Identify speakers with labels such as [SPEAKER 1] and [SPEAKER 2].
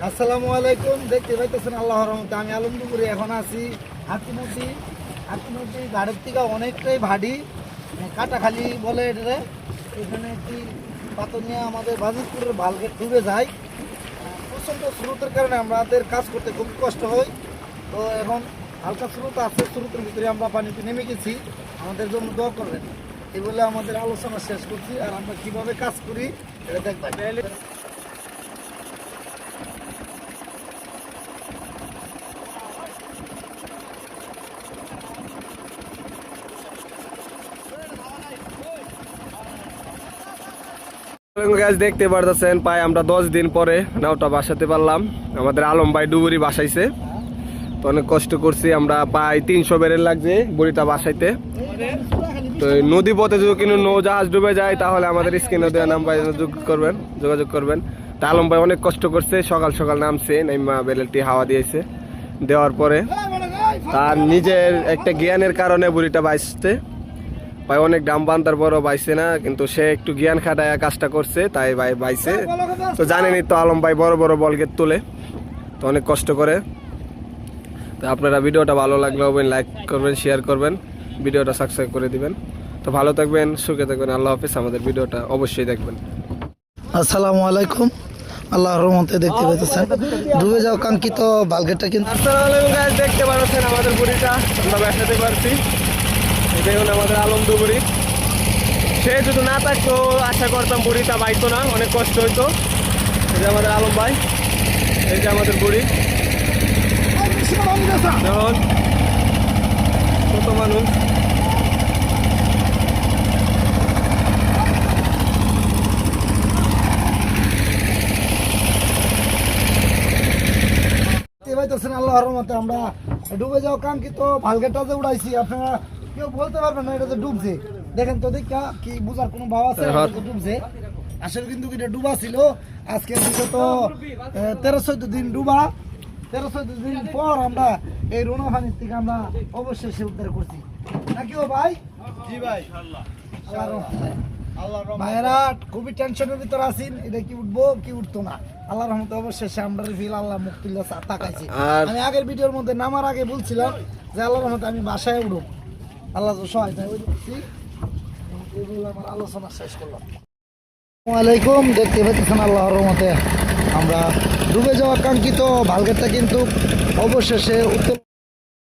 [SPEAKER 1] আসসালামু আলাইকুম। দেখতে পাইতেছেন আল্লাহর রহমতে আমি আলমদুপুরে এখন আছি হাতিমতি গাড়ির থেকে অনেকটাই ভারী, কাটাখালি বলে এটা। এখানে একটি পাথর নিয়ে আমাদের বাজিতপুরের ভালগেট ডুবে যায়। প্রচণ্ড স্রোতের কারণে আমাদের কাজ করতে খুব কষ্ট হয়। তো এখন হালকা স্রোত আছে, স্রোতের ভিতরে আমরা পানিতে নেমে গেছি। আমাদের জন্য দোয়া করবেন এই বলে আমাদের আলোচনা শেষ করছি। আর আমরা কীভাবে কাজ করি এটা দেখবেন।
[SPEAKER 2] গাছ দেখতে পারতেছেন, প্রায় আমরা 10 দিন পরে নাওটা বাসাতে পারলাম। আমাদের আলম ভাই ডুবুরি বাসাইছে, তো অনেক কষ্ট করছি আমরা। প্রায় 300 বেরেল লাগছে বুড়িটা বাসাইতে। তো নদী পথে যদি কোনো নৌ জাহাজ ডুবে যায় তাহলে আমাদের স্ক্রিনে দেওয়া নাম্বার যোগাযোগ করবেন। তা আলম ভাই অনেক কষ্ট করছে, সকাল সকাল নামছে, নাইমা বেরেলটি হাওয়া দিয়েছে। দেওয়ার পরে তার নিজের একটা জ্ঞানের কারণে বুড়িটা বাইসতে ভাই অনেক দাম বান্ধার বড় বাইছে না, কিন্তু সে একটু জ্ঞান খাটায় কাজটা করছে, তাই ভাই বাইছে। তো জানেনই তো আলম ভাই বড় বড় বলগেট তোলে, তো অনেক কষ্ট করে। তো আপনারা ভিডিওটা ভালো লাগলে অবশ্যই লাইক করবেন, শেয়ার করবেন, ভিডিওটা সাবস্ক্রাইব করে দিবেন। তো ভালো থাকবেন, সুখে থাকবেন, আল্লাহ হাফেজ। আমাদের ভিডিওটা অবশ্যই দেখবেন।
[SPEAKER 1] আসসালামু আলাইকুম। আল্লাহর রহমতে দেখতে পাইতেছেন ডুবে যাওয়া কাঙ্ক্ষিত বালগেটটা কিন্তু
[SPEAKER 2] দেখতে পাচ্ছেন আমাদের বুড়িটা আমরা বেসাতে পারছি। দেখুন আমাদের আলম বুড়ি, সে যদি না থাকতো আশা করতাম বুড়িটা বাইতো না, অনেক কষ্ট হইতো। এই যে আমাদের আলম ভাই, এই যে আমাদের বুড়ি, দেখুন কত মানুষ।
[SPEAKER 1] আল্লাহর রহমতে আমরা ডুবে যাওয়া কাঙ্ক্ষিত ভালগেটটা যে উড়াইছি, আপনারা কেউ বলতে পারবেন না এটা যে ডুবছে। দেখেন তো দেখা কি বুঝার কোনো ভাব আছে? ডুবছে আসলে, কিন্তু এটা ডুবা ছিল। আজকে বিগত 13-14 দিন ডুবা, 13-14 দিন পর আমরা এই রোনা পানির থেকে আমরা অবশ্যই সে উদ্ধার করছি, নাকি ও ভাই? জি ভাই, ভাইয়েরা খুবই টেনশনের ভিতরে আছেন, এটা কি উঠবো কি উঠতো না। আল্লাহর রহমতে অবশেষে আমরা ফিল আল্লাহ মুক্তিল্লাহ তাকাইছি। আমি আগের ভিডিওর মধ্যে নামার আগে বলছিলাম যে আল্লাহর রহমতে আমি বাসায় উঠব, আল্লাহ সহায়তা আমার আলোচনা শেষ করলাম। আসসালামু আলাইকুম। দেখতে পাচ্ছেন আল্লাহর রহমতে আমরা ডুবে যাওয়া কাঙ্ক্ষিত ভালগেটটা কিন্তু অবশেষে উত্তর